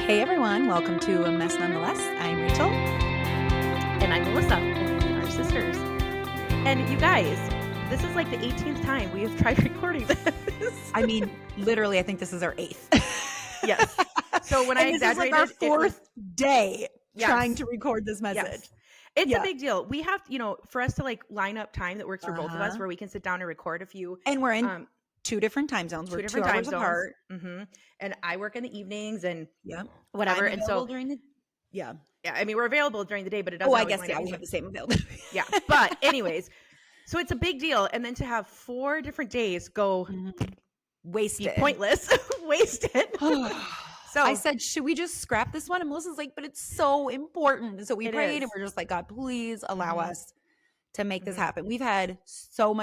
Hey everyone, welcome to A Mess Nonetheless. I'm Rachel. And I'm Melissa, and we are sisters. And you guys, this is like the 18th time we have tried recording this. I mean, literally, I think this is our 8th. Yes. So when I exaggerated, this is like our 4th day trying to record this message. Yes. It's a big deal. We have, for us to like line up time that works for both of us where we can sit down and record a few. And we're in 2 different time zones. We're 2 hours apart. Mm-hmm. And I work in the evenings and whatever. And so during the I mean, we're available during the day, but it doesn't. Oh, I guess we have the same availability. Yeah, but anyways, so it's a big deal, and then to have 4 different days go wasted, pointless, wasted. So I said, should we just scrap this one? And Melissa's like, but it's so important. And so we prayed and we're just like, God, please allow us to make this happen. We've had so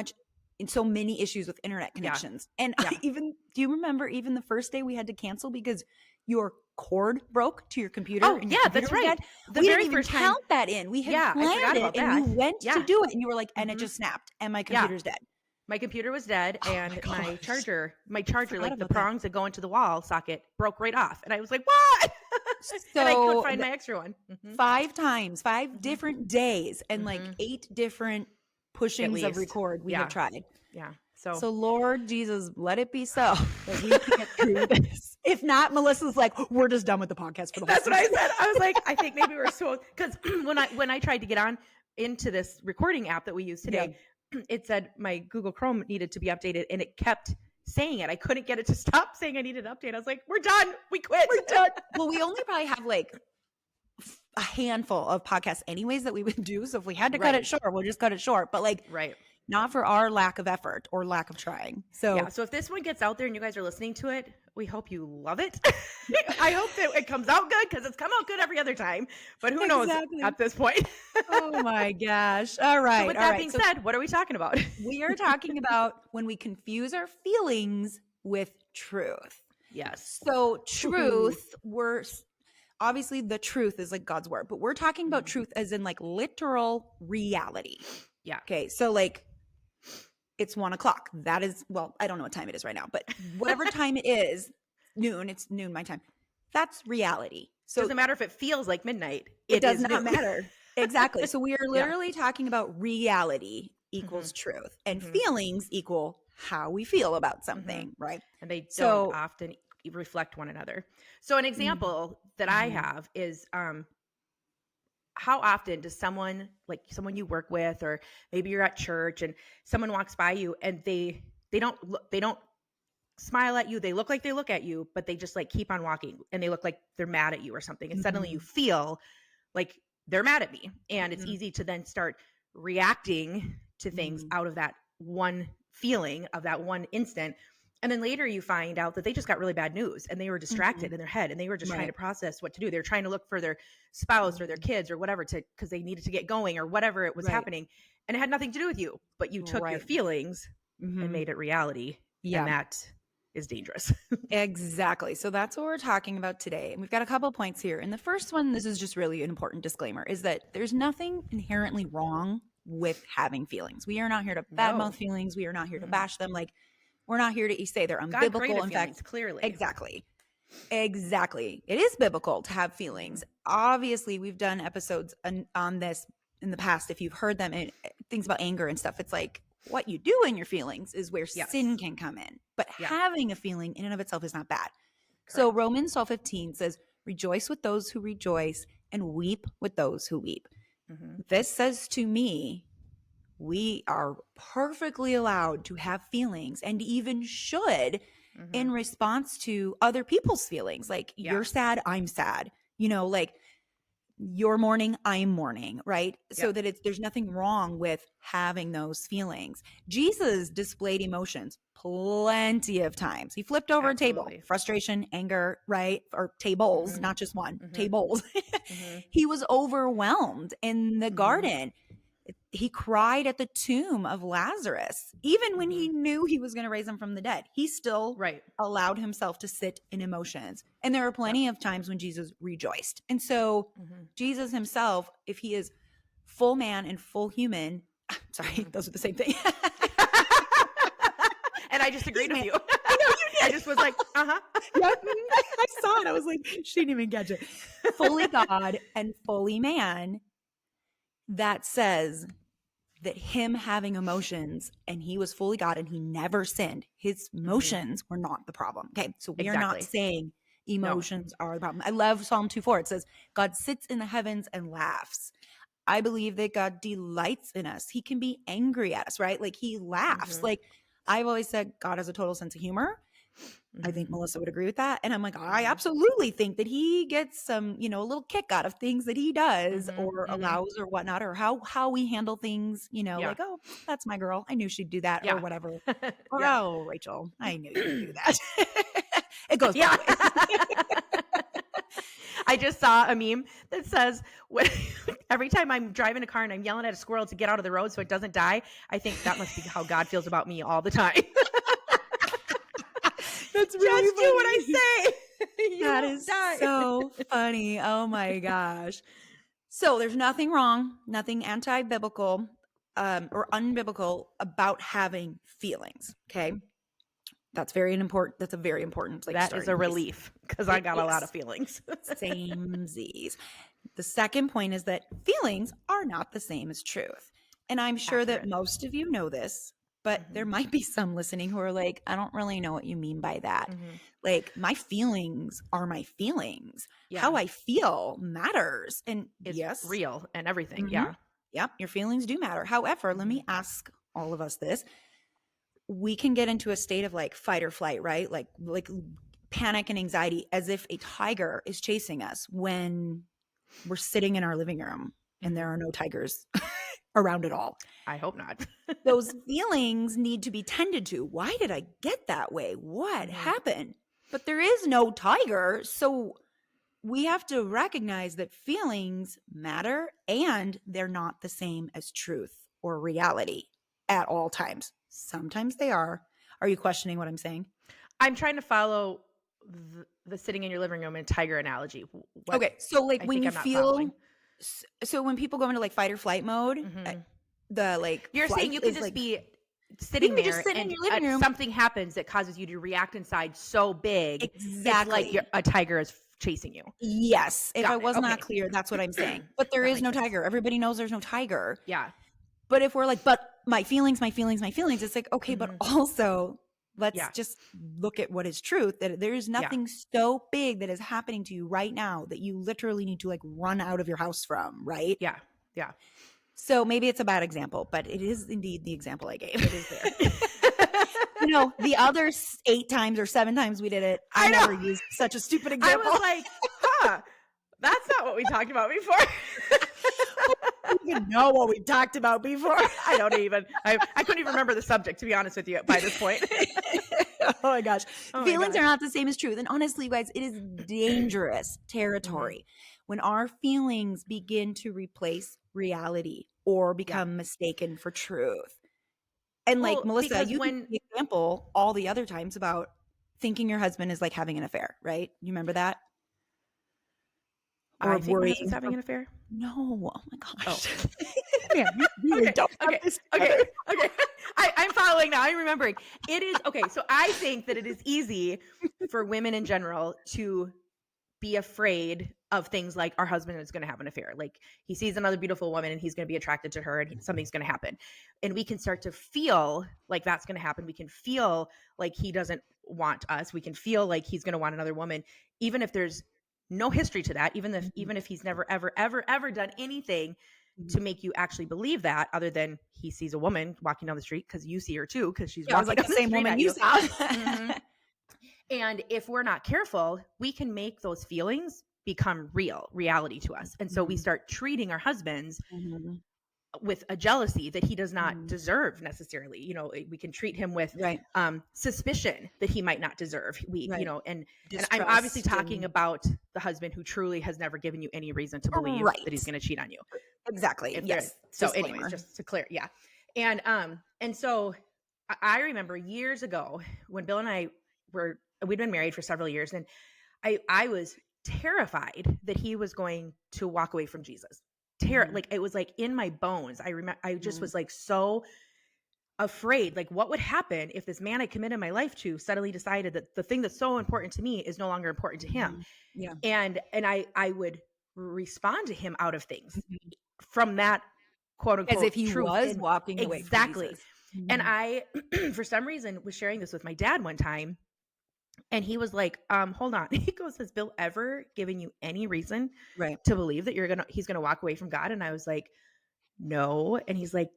many issues with internet connections. And do you remember even the first day we had to cancel because your cord broke to your computer? Oh, yeah, that's right. We didn't even count that in. We had planned it and you went to do it and you were like, and it just snapped and my computer's dead. My computer was dead and my charger, like the prongs that go into the wall socket broke right off. And I was like, what? So and I couldn't find my extra one. 5 times, 5 different days and like 8 different pushings of record we have tried. Yeah. So Lord Jesus, let it be so that we can get through this. If not, Melissa's like, we're just done with the podcast for the whole That's what I said. I was like, I think maybe we're so, because when I tried to get on into this recording app that we use today, it said my Google Chrome needed to be updated and it kept saying it. I couldn't get it to stop saying I needed an update. I was like, we're done. We quit. We're done. Well, we only probably have like a handful of podcasts anyways that we would do. So if we had to cut it short, we'll just cut it short. But like, not for our lack of effort or lack of trying. So so if this one gets out there and you guys are listening to it, we hope you love it. I hope that it comes out good because it's come out good every other time. But who knows at this point? Oh my gosh. All right. So with that being said, what are we talking about? We are talking about when we confuse our feelings with truth. Yes. So truth, obviously the truth is like God's word, but we're talking about truth as in like literal reality. Yeah. Okay. So like, it's 1:00. That is, well, I don't know what time it is right now, but whatever time it is, noon, it's noon my time. That's reality. So it doesn't matter if it feels like midnight. It does not matter. Exactly. So we are literally talking about reality equals truth and feelings equal how we feel about something, right? And they don't often reflect one another. So an example that I have is, how often does someone you work with, or maybe you're at church and someone walks by you and they don't smile at you. They look like they look at you, but they just like keep on walking and they look like they're mad at you or something. And suddenly you feel like they're mad at me. And it's easy to then start reacting to things out of that one feeling of that one instant. And then later you find out that they just got really bad news and they were distracted in their head and they were just trying to process what to do. They were trying to look for their spouse or their kids or whatever because they needed to get going or whatever it was happening. And it had nothing to do with you, but you took your feelings and made it reality. Yeah. And that is dangerous. Exactly. So that's what we're talking about today. And we've got a couple of points here. And the first one, this is just really an important disclaimer, is that there's nothing inherently wrong with having feelings. We are not here to badmouth feelings. We are not here to bash them. Like, we're not here to say they're unbiblical. In fact, clearly. Exactly. It is biblical to have feelings. Obviously, we've done episodes on this in the past. If you've heard them, and things about anger and stuff, it's like what you do in your feelings is where sin can come in. But having a feeling in and of itself is not bad. Correct. So Romans 12:15 says, rejoice with those who rejoice and weep with those who weep. This says to me, we are perfectly allowed to have feelings and even should in response to other people's feelings. Like you're sad, I'm sad, like you're mourning, I'm mourning, right? So that there's nothing wrong with having those feelings. Jesus displayed emotions plenty of times. He flipped over a table, frustration, anger, right? Or tables, not just one, tables. He was overwhelmed in the garden. He cried at the tomb of Lazarus. Even when he knew he was going to raise him from the dead, he still allowed himself to sit in emotions. And there are plenty of times when Jesus rejoiced. And so Jesus himself, if he is full man and full human, sorry, those are the same thing. And I just agreed with you. I know you did. I just was like, Yep, I saw God. I was like, she didn't even catch it. Fully God and fully man. That says that him having emotions, and he was fully God and he never sinned. His emotions were not the problem. Okay. So we are not Exactly. saying No. emotions are the problem. I love Psalm 2:4. It says, God sits in the heavens and laughs. I believe that God delights in us. He can be angry at us, right? Like he laughs. Mhm. Like I've always said, God has a total sense of humor. I think Mhm. Melissa would agree with that. And I'm like, I Mhm. absolutely think that he gets some, a little kick out of things that he does Mhm. or Mhm. allows or whatnot, or how we handle things, Yeah. like, oh, that's my girl. I knew she'd do that or Yeah. whatever. Or, Yeah. oh, Rachel, I knew you would do that. It goes both Yeah. ways. I just saw a meme that says when, every time I'm driving a car and I'm yelling at a squirrel to get out of the road so it doesn't die, I think that must be how God feels about me all the time. That's really Just do what I funny. say. You That won't is die. so funny. Oh my gosh. So there's nothing wrong, nothing anti-biblical or unbiblical about having feelings. Okay. That's very important. That's a very important That is a starting place. relief because I It got a lot of is. feelings. Samesies. The second point is that feelings are not the same as truth. And I'm sure that Accurate. most of you know this, but there Mhm. might be some listening who are like, I don't really know what you mean by that. Mhm. Like, my feelings are my feelings. Yeah. How I feel matters. And Is yes, real and everything. mhm, Yeah. yep, your feelings do matter. However, let Mhm. me ask all of us this. We can get into a state of like fight or flight, right? Like panic and anxiety as if a tiger is chasing us when we're sitting in our living room and there Mhm. are no tigers around at all. I hope not. Those feelings need to be tended to. Why did I get that way? What Mhm. happened? But there is no tiger. So we have to recognize that feelings matter and they're not the same as truth or reality at all times. Sometimes they are. Are you questioning what I'm saying? I'm trying to follow the sitting in your living room and tiger analogy. What Okay. So, like, I when think you I'm not following. feel, so when people go into like fight or flight mode, Mhm. the like You're saying flight you can is just like, be you sitting can be just there sitting in and your living room. something happens that causes you to react inside so big, it's like Exactly. a tiger is chasing you. Yes. If I Got it. was not Okay. clear, that's what I'm saying. But there That is makes no sense. tiger. Everybody knows there's no tiger. Yeah. But if we're like, but my feelings, my feelings, my feelings, it's like, okay, but Mhm. also let's Yeah. just look at what is truth, that there is Yeah. nothing so big that is happening to you right now that you literally need to like run out of your house from, right? Yeah. Yeah. So maybe it's a bad example, but it is indeed the example I gave. It is there. The other 8 times or 7 times we did it, I I never know. used such a stupid I example. was like, huh, that's not what we talked about before. I don't even know what we talked about before. I don't even. I couldn't even remember the subject, to be honest with you, by this point. Oh my gosh. Oh my Feelings are gosh. not the same as truth. And honestly, you guys, it is dangerous Mhm. territory when our feelings begin to replace reality or Yeah. become mistaken for truth. And like Well, Melissa, because you gave when the example all the other times about thinking your husband is like having an affair, right? You remember that? Or I think my husband's worrying. having an affair. No. Oh my Oh, gosh. Man, we really okay, don't have okay, this okay, together. okay. I'm following now. I'm remembering. It is okay. So I think that it is easy for women in general to be afraid of things like our husband is going to have an affair. Like he sees another beautiful woman and he's going to be attracted to her and something's going to happen. And we can start to feel like that's going to happen. We can feel like he doesn't want us. We can feel like he's going to want another woman, even if there's no history to that, Mhm, even if he's never, ever done anything to mhm. make you actually believe that other than he sees a woman walking down the street because you see her too, because she's Yeah, I was walking like down the the same street woman at you you. saw. hmm and if we're not careful, we can make those feelings become reality to us. And so we Mhm, start treating our husbands mhm, with a jealousy that he does not mhm. deserve necessarily. We can treat him with Right, suspicion that he might not deserve. right. And I'm obviously Distrust talking and about the husband who truly has never given you any reason to believe that he's right. going to cheat on you. Exactly. If there, Yes. so anyways, Disclaimer. just to clear, yeah. And so I remember years ago when Bill and I we'd been married for several years, and I was terrified that he was going to walk away from Jesus. Mhm, Like it was like in my bones. I remember I just mhm, was like so afraid, like, what would happen if this man I committed my life to suddenly decided that the thing that's so important to me is no longer important to him? Mhm. Yeah. And I would respond to him out of things Mhm. from that quote As if unquote he truth. was And walking away from exactly. Jesus. And Mhm. I, for some reason, was sharing this with my dad one time, and he was like, hold on. He goes, has Bill ever given you any reason Right. to believe that he's gonna walk away from God? And I was like, no. And he's like,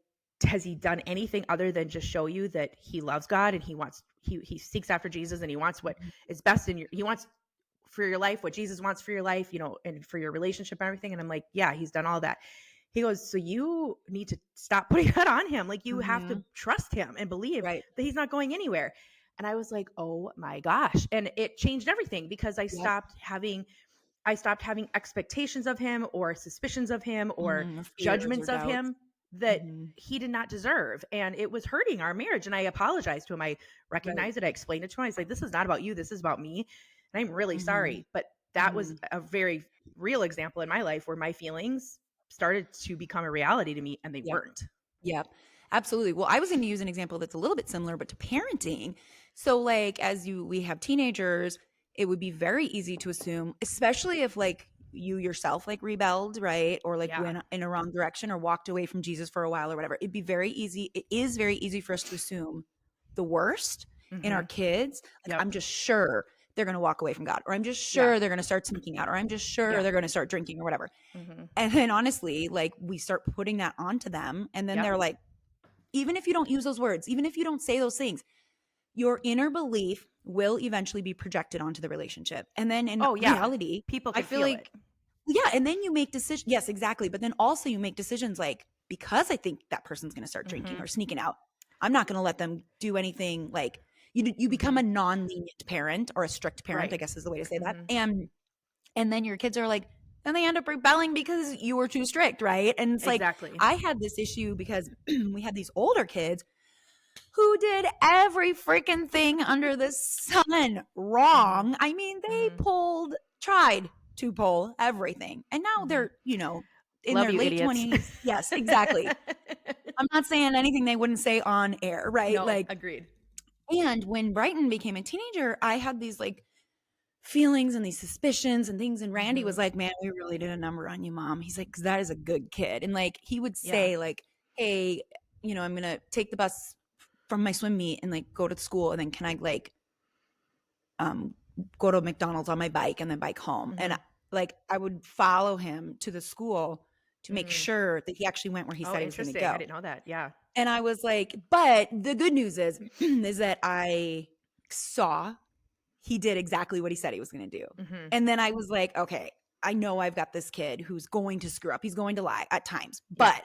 has he done anything other than just show you that he loves God and he seeks after Jesus, and he wants what Mhm. is best he wants for your life, what Jesus wants for your life, and for your relationship and everything? And I'm like, yeah, he's done all that. He goes, so you need to stop putting that on him. Like, you have to Mhm. trust him and believe Right. that he's not going anywhere. And I was like, oh my gosh. And it changed everything, because Yep. I stopped having expectations of him, or suspicions of him, or Or fears or judgments of doubts. him that Mhm. he did not deserve. And it was hurting our marriage. And I apologized to him. I Right. recognized it. I explained it to him. I was like, this is not about you. This is about me. And I'm really Mhm. sorry. But that was Mhm. a very real example in my life where my feelings started to become a reality to me, and they Yep. weren't. Yep. Absolutely. Well, I was going to use an example that's a little bit similar, but to parenting. So, like, we have teenagers, it would be very easy to assume, especially if like you yourself like rebelled, right? Or like Yeah. went in a wrong direction or walked away from Jesus for a while or whatever. It'd be very easy. It is very easy for us to assume the worst in our Mm-hmm. kids. Like, Yep. I'm just sure they're going to walk away from God, or I'm just Yeah. sure they're going to start sneaking out, or I'm just sure Yeah. they're going to start drinking or whatever. Mm-hmm. And then honestly, like we start putting that onto them. And then Yep. they're like, even if you don't use those words, even if you don't say those things, your inner belief will eventually be projected onto the relationship. And then in Oh yeah. reality, People I can feel feel it. like, yeah, and then you make decisions. Yes, exactly. But then also you make decisions like, because I think that person's going to start drinking Mm-hmm. or sneaking out, I'm not going to let them do anything. Like, you become Mm-hmm. a non-lenient parent, or a strict parent, I Right. guess is the way to say that. Mm-hmm. And then your kids are like, and they end up rebelling because you were too strict, right? And it's like, Exactly. I had this issue because we had these older kids who did every freaking thing under the sun Mm-hmm. wrong. I mean, they Mm-hmm. tried to pull everything. And now Mm-hmm. they're, in Love their you, late idiots. 20s. Yes, exactly. I'm not saying anything they wouldn't say on air, right? No, Like, agreed. and when Brighton became a teenager, I had these like feelings and these suspicions and things. And Randy Mm-hmm. was like, man, we really did a number on you, mom. He's like, 'cause that is a good kid. And like, he would Yeah. say, like, hey, I'm going to take the bus from my swim meet and like go to school. And then can I like, um, go to McDonald's on my bike and then bike home? Mm-hmm. And like, I would follow him to the school to make Mm. sure that he actually went where he Oh, said he was going to interesting. I go. didn't know that. Yeah. And I was like, but the good news is, is that I saw he did exactly what he said he was going to do. Mm-hmm. And then I was like, okay, I know I've got this kid who's going to screw up. He's going to lie at times, Yeah. but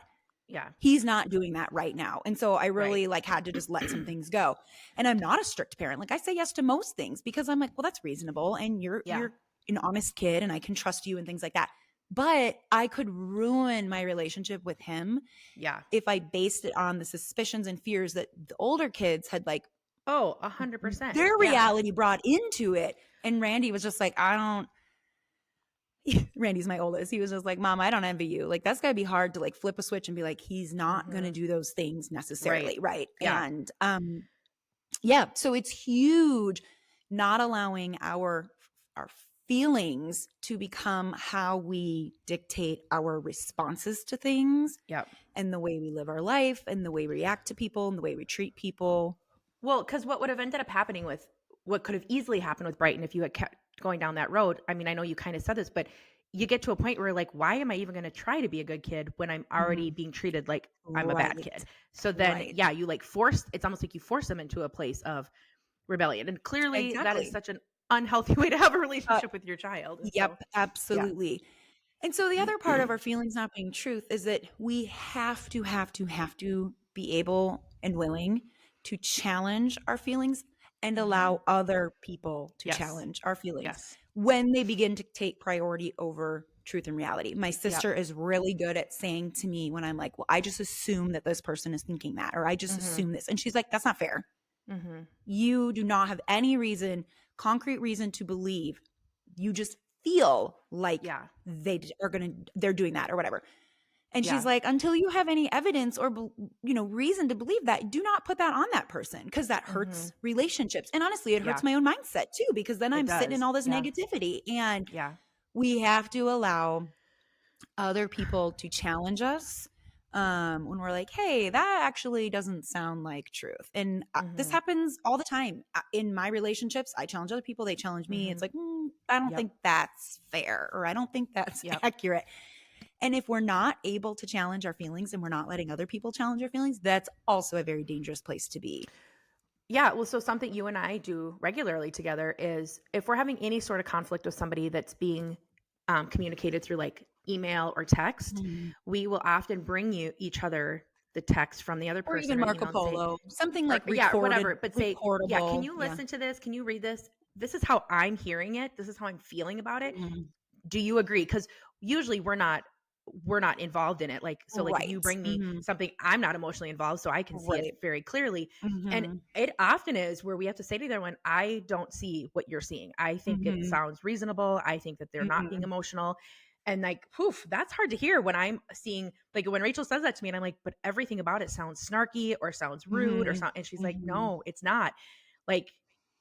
Yeah. he's not doing that right now. And so I Right. really like had to just let some things go. And I'm not a strict parent. Like I say yes to most things because I'm like, well, that's reasonable. And you're Yeah. an honest kid and I can trust you and things like that. But I could ruin my relationship with him Yeah. if I based it on the suspicions and fears that the older kids had like Oh, 100%. their Yeah. reality brought into it. And Randy was just like, Randy's my oldest. He was just like, Mom, I don't envy you. Like, that's got to be hard to like flip a switch and be like, he's not going to Mm-hmm. do those things Right. necessarily. Right. Yeah. And, yeah. So it's huge not allowing our feelings to become how we dictate our responses to things Yep. and the way we live our life and the way we react to people and the way we treat people. Well, because what would have ended up happening with what could have easily happened with Brighton if you had kept going down that road. I mean, I know you kind of said this, but you get to a point where like, why am I even going to try to be a good kid when I'm already Mhm. being treated like I'm a bad Right. kid? So then, Right. yeah, you like it's almost like you force them into a place of rebellion. And clearly that is Exactly. such an unhealthy way to have a Uh, relationship with your child. And so, yep, yeah. absolutely. And so the other part of our feelings not being truth is that we have to be able and willing to challenge our feelings and Mm-hmm. allow other people to Yes. challenge our feelings Yes. when they begin to take priority over truth and reality. My Yep. sister is really good at saying to me when I'm like, well, I just assume that this person is thinking that, or I just Mm-hmm. assume this. And she's like, that's not fair. Mm-hmm. You do not have any concrete reason to believe. You just feel like Yeah. they're doing that or whatever. And she's Yeah. like, until you have any evidence or, reason to believe that, do not put that on that person, because that hurts Mhm. relationships. And honestly, it hurts Yeah. my own mindset too, because then It I'm sitting in does. all this Yeah. negativity. And Yeah. we have to allow other people to challenge us when we're like, hey, that actually doesn't sound like truth. And this Mhm. happens all the time in my relationships. I challenge other people, they challenge me. It's Mhm. like, I don't Yep. think that's fair, or I don't think that's Yep. accurate. And if we're not able to challenge our feelings and we're not letting other people challenge our feelings, that's also a very dangerous place to be. Yeah, well, so something you and I do regularly together is if we're having any sort of conflict with somebody that's being communicated through like email or text, Mhm. we will often bring you each other the text from the other Or person even or Marco email and say, Polo, something or like yeah, whatever, but say, yeah, can recordable. you Yeah. listen to this? Can you read this? This is how I'm hearing it. This is how I'm feeling about it. Mhm. Do you agree? Because usually we're not involved in it. Like, so like if you Right. bring me Mhm. something, I'm not emotionally involved, so I can see it Right. very clearly. And Mhm. it often is where we have to say to the other one, I don't see what you're seeing. I think it Mhm. sounds reasonable. I think that they're not being Mhm. emotional. And like, poof, that's hard to hear when I'm seeing, like when Rachel says that to me and I'm like, but everything about it sounds snarky or sounds rude or Mhm. something. And she's like, Mhm. no, it's not. Like,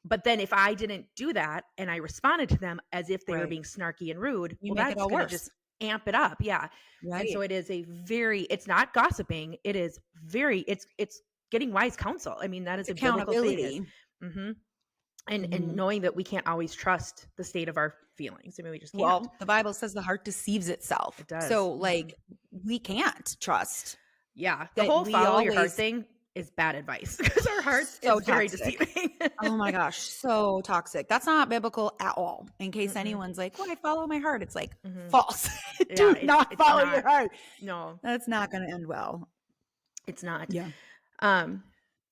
but then if I didn't do that and I responded to them as if they were Right. being snarky and rude, You well, make it that's all going to worse. just amp it up. Yeah. And Right. so it is it's not gossiping. It is it's getting wise counsel. I mean, that It's is a biblical thing is, accountability. hmm and Mhm. knowing that we can't always trust the state of our feelings. I mean, we just can't. Well, the Bible says the heart deceives itself. It does. So, Mhm. like, we can't trust Yeah. The that whole we follow your heart always thing is bad advice because our heart so is very toxic. deceiving. Oh my gosh, so toxic. That's not biblical at all. In case Mm-mm. anyone's like, "Well, I follow my heart." It's like, Hmm. false. Yeah. Do not It's follow your not. heart. No, That's not going to end well. it's not. Yeah. Um,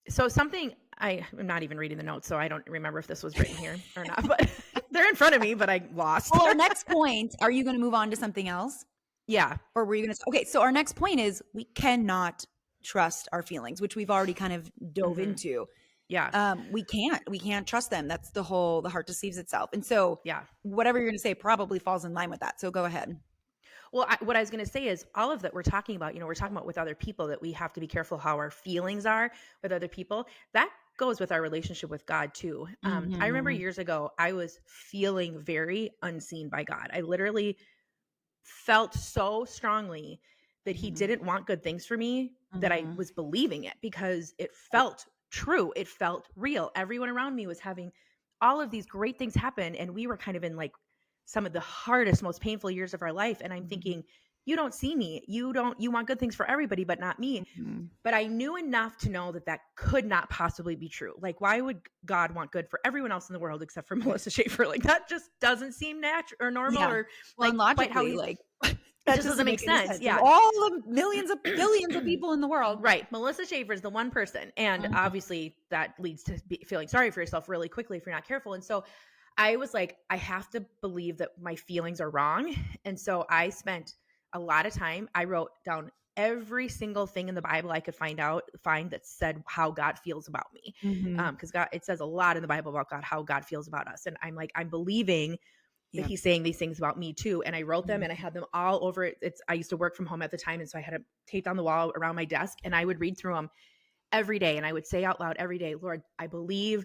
so something I'm not even reading the notes, so I don't remember if this was written here or not, but they're in front of me, but I lost. Well, our next point, are you going to move on to something else? Yeah. Or were you going to Okay, so our next point is we cannot trust our feelings, which we've already kind of dove Hmm. into. Yeah. We can't trust them. That's the heart deceives itself. And so Yeah. whatever you're going to say probably falls in line with that. So go ahead. Well, what I was going to say is all of that we're talking about, we're talking about with other people that we have to be careful how our feelings are with other people. That goes with our relationship with God too. I remember Mhm. years ago, I was feeling very unseen by God. I literally felt so strongly that he Mhm. didn't want good things for me that I Mhm. was believing it because it felt true. It felt real. Everyone around me was having all of these great things happen. And we were kind of in like some of the hardest, most painful years of our life. And I'm Mhm. thinking, you don't see me. You want good things for everybody, but not me. Mhm. But I knew enough to know that that could not possibly be true. Like, why would God want good for everyone else in the world except for Melissa Schaefer? Like, that just doesn't seem natural or normal Yeah. or Well, like and quite how logically, he, like, it that just doesn't doesn't make make any sense. sense. Of Yeah. all the millions of billions of people in the world. Right. Melissa Schaefer is the one person. And Mhm. obviously that leads to feeling sorry for yourself really quickly if you're not careful. And so I was like, I have to believe that my feelings are wrong. And so I spent a lot of time. I wrote down every single thing in the Bible I could find that said how God feels about me. Mhm. Because God, it says a lot in the Bible about God, how God feels about us. And I'm like, I'm believing that Yep. he's saying these things about me too. And I wrote them and I Mhm. had them all over it. I used to work from home at the time. And so I had them taped on the wall around my desk and I would read through them every day. And I would say out loud every day, Lord, I believe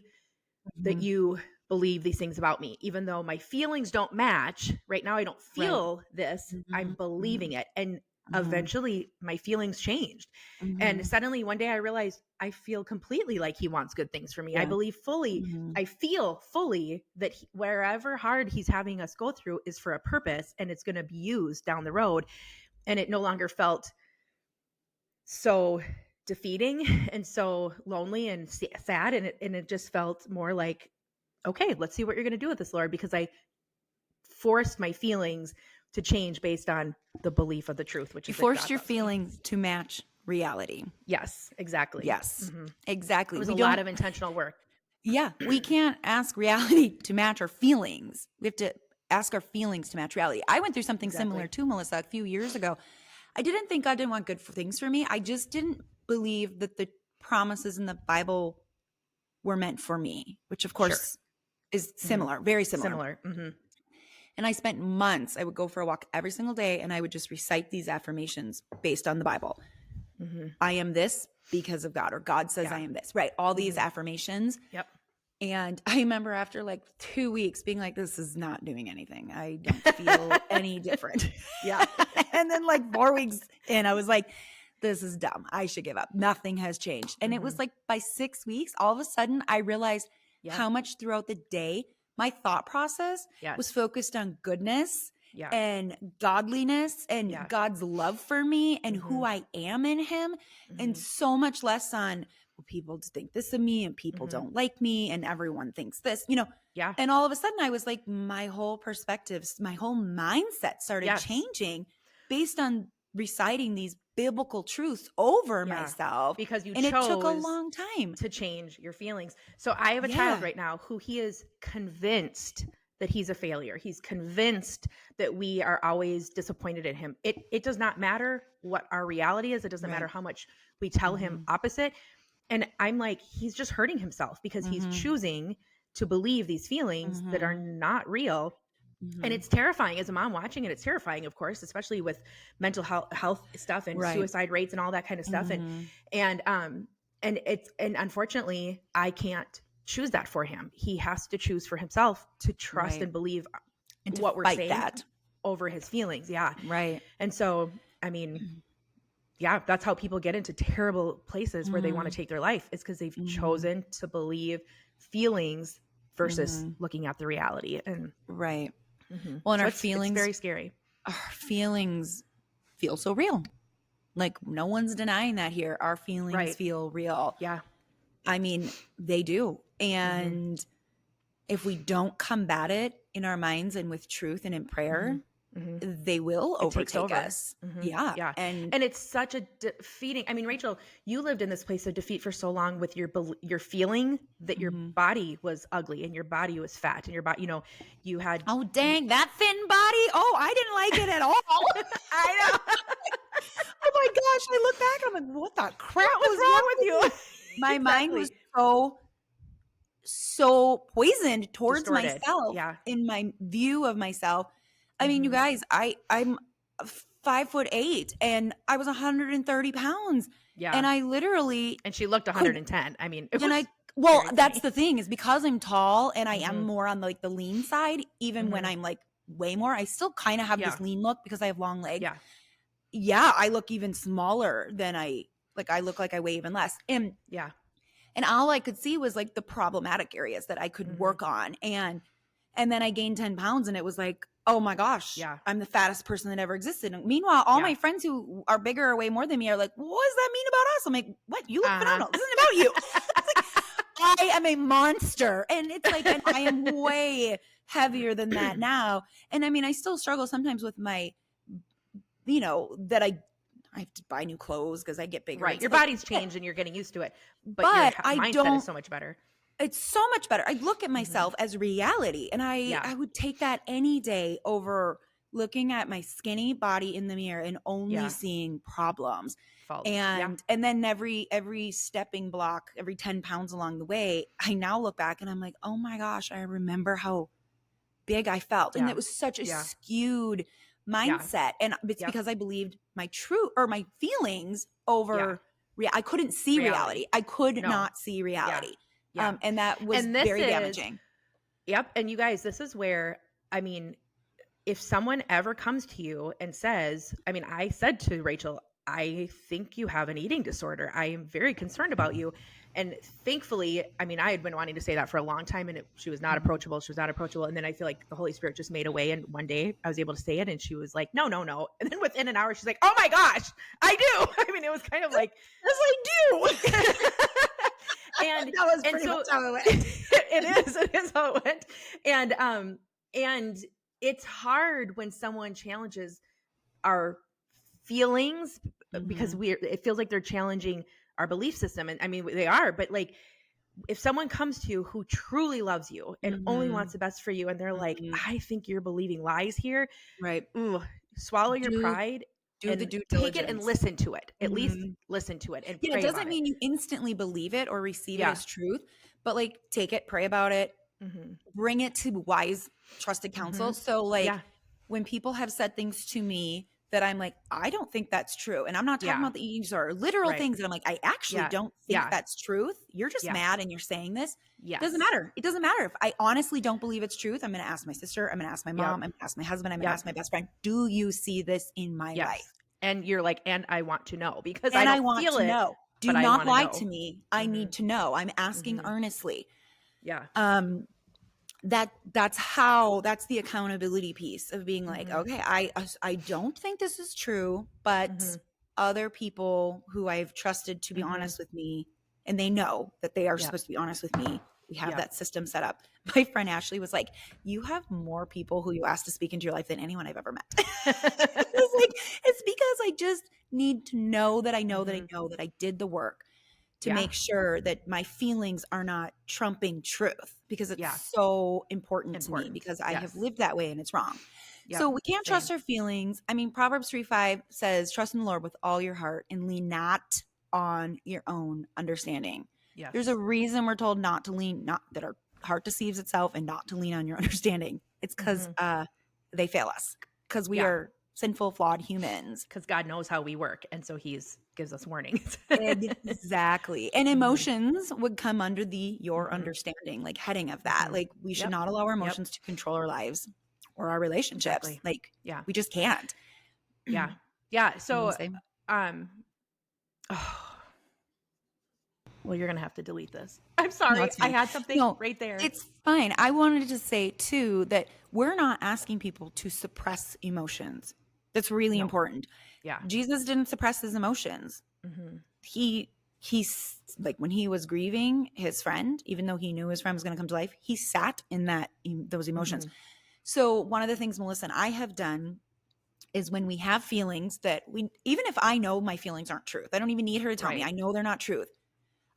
that Mhm. you believe these things about me, even though my feelings don't match right now. I don't Right. feel this. I'm Mhm. believing Mhm. it. And Mhm. eventually my feelings changed. And Mhm. suddenly one day I realized I feel completely like he wants good things for me. I Yeah. believe fully, Mhm. I feel fully that wherever hard he's having us go through is for a purpose and it's going to be used down the road. And it no longer felt so defeating and so lonely and sad. And it just felt more like, okay, let's see what you're going to do with this, Lord, because I forced my feelings to change based on the belief of the truth, which You is that forced God your loves me. feelings to match reality. Yes, exactly. Yes. Hmm. It Exactly. was We a lot don't of intentional work. Yeah, we can't ask reality to match our feelings. We have to ask our feelings to match reality. I went through something similar Exactly. to Melissa a few years ago. I didn't think God didn't want things for me. I just didn't believe that the promises in the Bible were meant for me, which of Sure. course is Hmm. similar, very similar. Similar. Hmm. And I spent months, I would go for a walk every single day and I would just recite these affirmations based on the Bible. I am this because of God, or God says I am this, right? All these affirmations. Yep. And I remember after like 2 weeks being like, this is not doing anything. I don't feel any different. Yeah. And then like 4 weeks in, I was like, this is dumb. I should give up. Nothing has changed. And it was like by 6 weeks, all of a sudden I realized how much throughout the day my thought process was focused on goodness and godliness and God's love for me and who I am in him, and so much less on, well, people think this of me and people don't like me and everyone thinks this, you know. Yeah. And all of a sudden I was like, my whole perspectives, my whole mindset started changing based on reciting these biblical truths over myself, because you and chose it took a long time to change your feelings. So I have a child right now who he is convinced that he's a failure. He's convinced that we are always disappointed in him. It does not matter what our reality is. It doesn't matter how much we tell him opposite. And I'm like, he's just hurting himself because he's choosing to believe these feelings that are not real. And it's terrifying as a mom watching it. It's terrifying, of course, especially with mental health stuff and suicide rates and all that kind of stuff. And unfortunately, I can't choose that for him. He has to choose for himself to trust and believe and what we're saying that over his feelings. Yeah. Right. And so, I mean, yeah, that's how people get into terrible places where they want to take their life, is because they've chosen to believe feelings versus looking at the reality. And well, and so our it's feelings, very scary. Our feelings feel so real. Like no one's denying that here. Our feelings feel real. Yeah. I mean, they do. And if we don't combat it in our minds and with truth and in prayer, they will overtake us. Yeah. Yeah. And it's such a defeating. I mean, Rachel, you lived in this place of defeat for so long with your feeling that your body was ugly and your body was fat and your body, you know, you had. Oh, dang, that thin body. Oh, I didn't like it at all. I know. Oh my gosh. I look back and I'm like, what the crap was wrong with you? My mind was so poisoned towards Distorted. myself in my view of myself. I mean, you guys, I'm 5'8" and I was 130 pounds. Yeah. And I literally. And she looked 110. I mean, well, that's the thing, is because I'm tall and I am more on like the lean side, even when I'm like way more, I still kind of have this lean look because I have long legs. Yeah. Yeah. I look even smaller than I look like I weigh even less. And all I could see was like the problematic areas that I could work on. And then I gained 10 pounds and it was like, oh my gosh, I'm the fattest person that ever existed. And meanwhile, all my friends who are bigger or way more than me are like, what does that mean about us? I'm like, what? You look phenomenal. This isn't about you. Like, I am a monster. And it's like, and I am way heavier than that now. And I mean, I still struggle sometimes with my, you know, that I have to buy new clothes because I get bigger. Right. Your body's changed and you're getting used to it. But your mindset is so much better. It's so much better. I look at myself as reality, and I would take that any day over looking at my skinny body in the mirror and only seeing problems. Faults. And then every stepping block, every 10 pounds along the way, I now look back and I'm like, oh my gosh, I remember how big I felt. And it was such a skewed mindset. And it's because I believed my feelings over I couldn't see reality. I could not see reality. Yeah. And that was very damaging. Yep. And you guys, this is where, I mean, if someone ever comes to you and says, I mean, I said to Rachel, I think you have an eating disorder. I am very concerned about you. And thankfully, I mean, I had been wanting to say that for a long time, and she was not approachable. She was not approachable. And then I feel like the Holy Spirit just made a way. And one day I was able to say it, and she was like, no. And then within an hour, she's like, oh my gosh, I do. I mean, it was kind of like, yes, I do. And that was pretty much how it went. It is how it went. And it's hard when someone challenges our feelings because it feels like they're challenging our belief system. And I mean, they are, but like, if someone comes to you who truly loves you and only wants the best for you, and they're like, I think you're believing lies here. Right. Swallow your pride. Do the due diligence. Take it and listen to it. At least listen to it. And pray it doesn't mean you instantly believe it or receive it as truth, but like take it, pray about it, Mm-hmm. bring it to wise, trusted Mm-hmm. counsel. So like Yeah. when people have said things to me that I'm like, I don't think that's true. And I'm not talking Yeah. about the eating disorder, literal Right. things that I'm like, I actually Yeah. don't think Yeah. that's truth. You're just Yeah. mad and you're saying this. It doesn't Yes. matter. It doesn't matter. If I honestly don't believe it's truth, I'm going to ask my sister. I'm going to ask my Yep. mom. I'm going to ask my husband. I'm going to Yep. ask my best friend. Do you see this in my life? Yes. And you're like, and I want to know because I And I don't want feel to it, know. Do but I not want to lie to know. me. I Mm-hmm. need to know. I'm asking Mm-hmm. earnestly. Yeah. That's the accountability piece of being like, Mm-hmm. okay, I don't think this is true, but Mm-hmm. other people who I've trusted to be Mm-hmm. honest with me, and they know that they are Yep. supposed to be honest with me. We have Yep. that system set up. My friend Ashley was like, you have more people who you ask to speak into your life than anyone I've ever met. I was like, it's because I just need to know that I know that I Mm-hmm. know that I did the work to Yeah. make sure that my feelings are not trumping truth, because it's Yeah. so important to me, Important. because I have Yes. lived that way and it's wrong. Yep. So we can't trust Same. our feelings. I mean, Proverbs 3:5 says, trust in the Lord with all your heart and lean not on your own understanding. There's a Yes. reason we're told not to lean, not that our heart deceives itself, and not to lean on your understanding. It's because Mm-hmm. they fail us, because we Yeah. are sinful, flawed humans. Because God knows how we work, and so He's gives us warnings. Exactly. And Mm-hmm. emotions would come under the your Mm-hmm. understanding, like heading of that. Mm-hmm. Like we should Yep. not allow our Yep. emotions to control our lives or our relationships. Exactly. Like Yeah. we just can't. Yeah. Yeah. You want So, to say? um, oh, well, you're gonna have to delete this. I'm No, sorry. it's I fine. had something No, right there. it's fine. I wanted to say too that we're not asking people to suppress emotions. That's really No. important. Yeah. Jesus didn't suppress his emotions. Mm-hmm. He's like, when he was grieving his friend, even though he knew his friend was going to come to life, he sat in those emotions. Mm-hmm. So one of the things Melissa and I have done is, when we have feelings that even if I know my feelings aren't truth, I don't even need her to tell me, Right. I know they're not truth.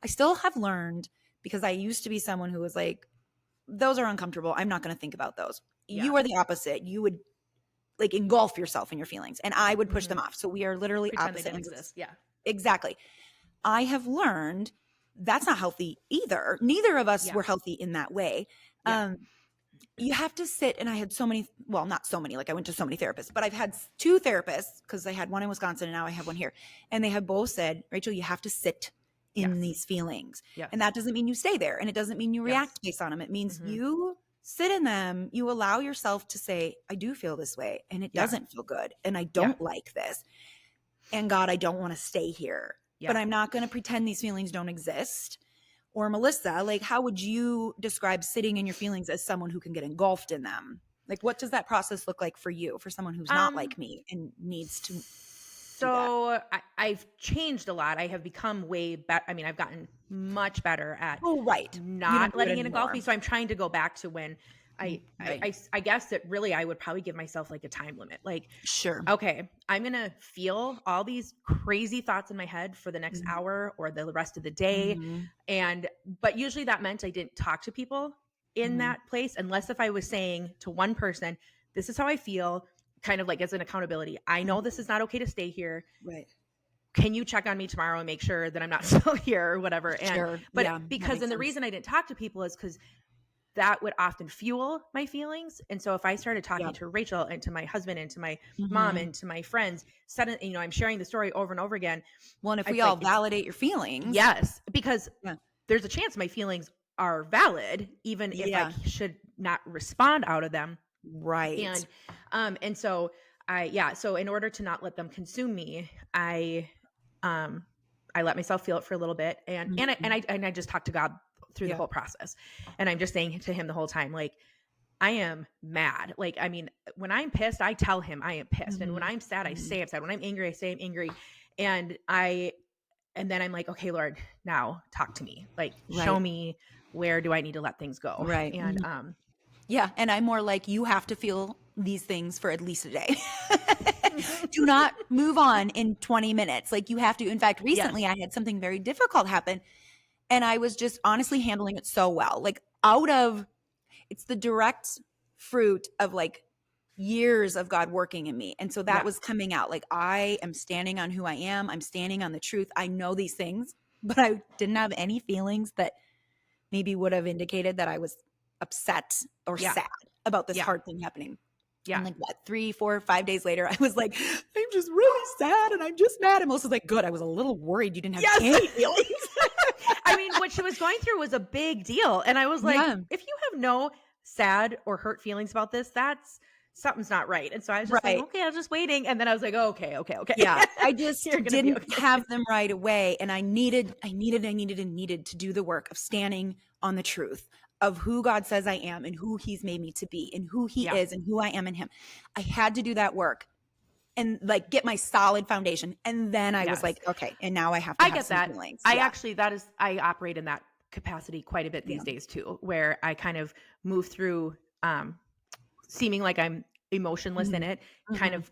I still have learned, because I used to be someone who was like, those are uncomfortable, I'm not going to think about those. Yeah. You are the opposite. You would like engulf yourself in your feelings, and I would push Mm-hmm. them off. So we are literally Pretend they opposite didn't ends. exist. Yeah. Exactly. I have learned that's not healthy either. Neither of us Yeah. were healthy in that way. Yeah. You have to sit, and I had so many, well, not so many, like I went to so many therapists, but I've had two therapists, because I had one in Wisconsin and now I have one here. And they have both said, Rachel, you have to sit in Yes. these feelings. Yes. And that doesn't mean you stay there. And it doesn't mean you Yes. react based on them. It means Mm-hmm. you sit in them, you allow yourself to say, I do feel this way and it Yeah. doesn't feel good. And I Yeah. don't like this. And God, I don't want to stay here, Yeah. but I'm not going to pretend these feelings don't exist. Or Melissa, like, how would you describe sitting in your feelings as someone who can get engulfed in them? Like, what does that process look like for you, for someone who's not like me and needs to do that? So I've changed a lot. I have become way better. I mean, I've gotten much better at Oh, right. You not don't do it letting it engulf anymore. me. So I'm trying to go back to when Right. I guess that really I would probably give myself like a time limit. Like, Sure. okay, I'm going to feel all these crazy thoughts in my head for the next Mhm. hour or the rest of the day. Mhm. But usually that meant I didn't talk to people in Mhm. that place, unless if I was saying to one person, this is how I feel, kind of like as an accountability. I know this is not okay to stay here. Right. Can you check on me tomorrow and make sure that I'm not still here or whatever? Sure. But Yeah, that because, makes and the sense. reason I didn't talk to people is because that would often fuel my feelings. And so if I started talking Yep. to Rachel and to my husband and to my mom Mhm. and to my friends, suddenly, I'm sharing the story over and over again. Well, and if we It's all like, validate your feelings. yes, because Yeah. there's a chance my feelings are valid, even if I Yeah. should not respond out of them. Right. And so so in order to not let them consume me, I let myself feel it for a little bit, and Mhm. I just talked to God through the Yeah. whole process, and I'm just saying to him the whole time, like, I am mad. Like, I mean, when I'm pissed, I tell him I am pissed, and when Mhm. I'm sad, I Mhm. say I'm sad. When I'm angry, I say I'm angry, and then I'm like, okay, Lord, now talk to me. Like, show Right. me, where do I need to let things go? Right. And Mhm. Yeah, and I'm more like, you have to feel these things for at least a day. Do not move on in 20 minutes. Like, you have to. In fact, recently yes, I had something very difficult happen, and I was just honestly handling it so well. Like, it's the direct fruit of like years of God working in me. And so that yeah, was coming out. Like, I am standing on who I am. I'm standing on the truth. I know these things, but I didn't have any feelings that maybe would have indicated that I was upset or Yeah. sad about this Yeah. hard thing happening. Yeah. And like what, 3, 4, 5 days later, I was like, I'm just really sad and I'm just mad. And Melissa's like, good. I was a little worried you didn't have Yes. any feelings. I mean, what she was going through was a big deal. And I was like, Yeah. if you have no sad or hurt feelings about this, that's something's not right. And so I was just like, Right. okay, I was just waiting. And then I was like, oh, okay. Yeah. I just You're gonna be didn't okay. have them right away. And I needed to do the work of standing on the truth of who God says I am and who he's made me to be and who he Yeah. is and who I am in him. I had to do that work and like get my solid foundation. And then I was Yes. like, okay, and now I have to I have get some that. feelings. I Yeah. actually, I operate in that capacity quite a bit these Yeah. days too, where I kind of move through seeming like I'm emotionless in it, kind Mhm. of,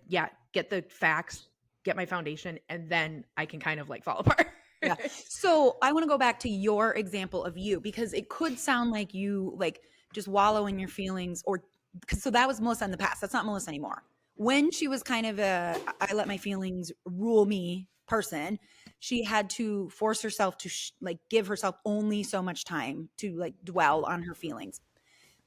get the facts, get my foundation, and then I can kind of like fall apart. Yeah. So I want to go back to your example of you because it could sound like you like just wallow in your feelings or so that was Melissa in the past. That's not Melissa anymore. When she was kind of a I let my feelings rule me person, she had to force herself to like give herself only so much time to like dwell on her feelings.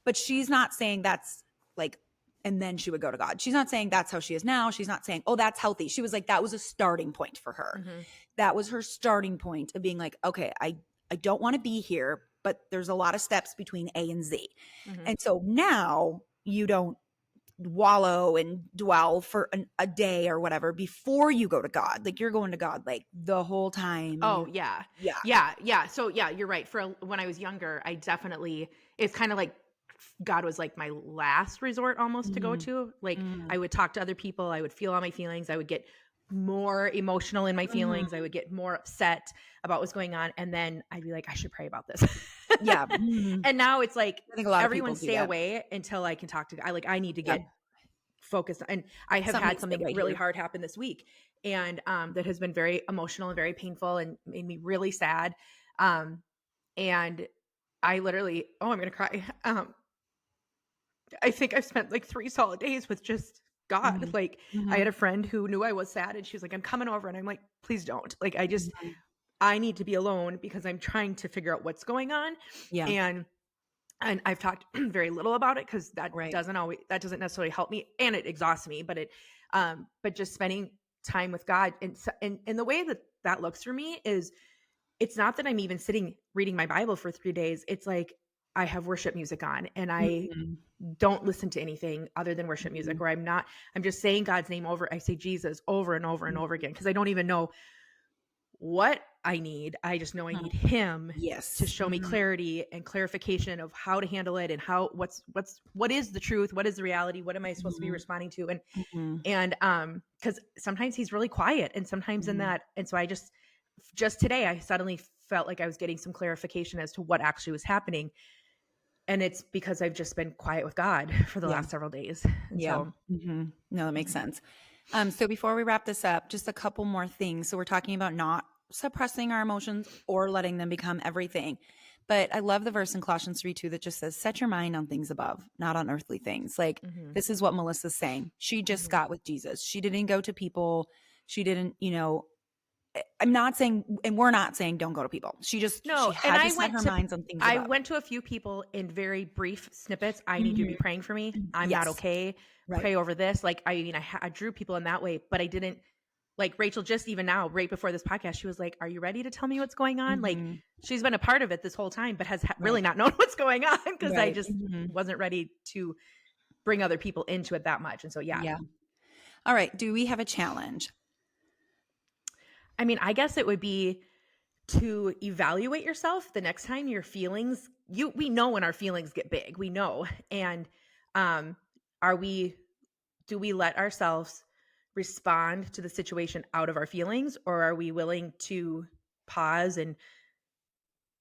But she's not saying that's like and then she would go to God. She's not saying that's how she is now. She's not saying, oh, that's healthy. She was like, that was a starting point for her. Mhm. That was her starting point of being like, okay, I don't want to be here, but there's a lot of steps between A and Z. Mhm. And so now you don't wallow and dwell for a day or whatever before you go to God. Like you're going to God like the whole time. Oh yeah. Yeah. Yeah. So yeah, you're right. When I was younger, I definitely, it's kind of like God was like my last resort almost to go Mhm. to. Like Mhm. I would talk to other people, I would feel all my feelings, I would get more emotional in my feelings, I would get more upset about what's going on, and then I'd be like, I should pray about this. Yeah. Mhm. And now it's like I think a lot of everyone people do stay that. away until I can talk to I need to Yeah. get focused. And I have Something had needs to something sit right really here. hard happen this week, and that has been very emotional and very painful and made me really sad. And I literally, oh, I'm gonna cry. I think I've spent like 3 solid days with just God. Mhm. Like I Mhm. had a friend who knew I was sad and she was like, I'm coming over. And I'm like, please don't. Like Mhm. I need to be alone because I'm trying to figure out what's going on. Yeah. And I've talked very little about it because Right. that doesn't necessarily help me and it exhausts me, but just spending time with God and the way that looks for me is it's not that I'm even sitting reading my Bible for 3 days. It's like I have worship music on and I Mhm. don't listen to anything other than worship music, Mhm. or I'm just saying God's name over. I say Jesus over and over and over again because I don't even know what I need. I just know I Mhm. need him to Yes. show me Mhm. clarity and clarification of how to handle it and what is the truth, what is the reality, what am I supposed to be Mhm. responding to, Mhm. and because sometimes he's really quiet and sometimes in Mhm. that, and so I just today I suddenly felt like I was getting some clarification as to what actually was happening, and it's because I've just been quiet with God for the Yeah. last several days, and Yeah. so Mhm. No, that makes mhm. sense. So before we wrap this up, just a couple more things. So we're talking about not suppressing our emotions or letting them become everything. But I love the verse in Colossians 3:2 that just says, set your mind on things above, not on earthly things. Like Mhm. this is what Melissa's saying. She just Mhm. got with Jesus. She didn't go to people. She didn't, I'm not saying, and we're not saying don't go to people. She No, and had to set her minds on things I above. went to a few people in very brief snippets. I need you to Mhm. be praying for me. I'm not Yes. okay. Right. Pray over this. Like I mean, I drew people in that way, but I didn't like Rachel. Just even now, right before this podcast, she was like, "Are you ready to tell me what's going on?" Like Mhm. she's been a part of it this whole time, but has really Right. not known what's going on because I Right. just Mhm. wasn't ready to bring other people into it that much. And so, yeah, Yeah. All right. Do we have a challenge? I mean, I guess it would be to evaluate yourself the next time your feelings we know when our feelings get big, we know. And um are we do we let ourselves respond to the situation out of our feelings, or are we willing to pause and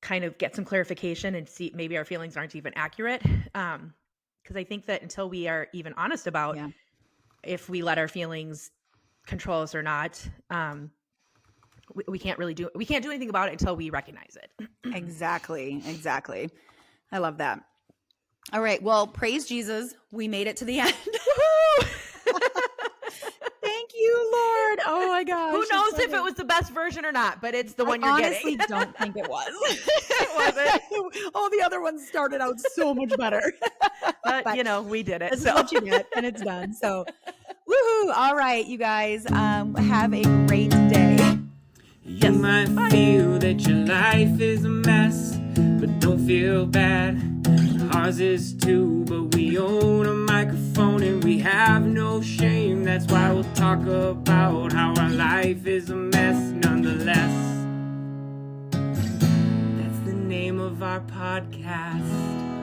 kind of get some clarification and see maybe our feelings aren't even accurate? Because I think that until we are even honest about Yeah. if we let our feelings control us or not, we can't really we can't do anything about it until we recognize it. Exactly. Exactly. I love that. All right. Well, praise Jesus. We made it to the end. Woohoo! Thank you, Lord. Oh my Who gosh. knows knows if it was the best version or not, but it's the one you're honestly getting. don't think it was. It wasn't. All the other ones started out so much better. But you know, we did it. This is what you get, and it's done. So, woohoo! All right, you guys, have a great day. You might feel that your life is a mess, but don't feel bad. Ours is too, but we own a microphone and we have no shame. That's why we'll talk about how our life is a mess nonetheless. That's the name of our podcast.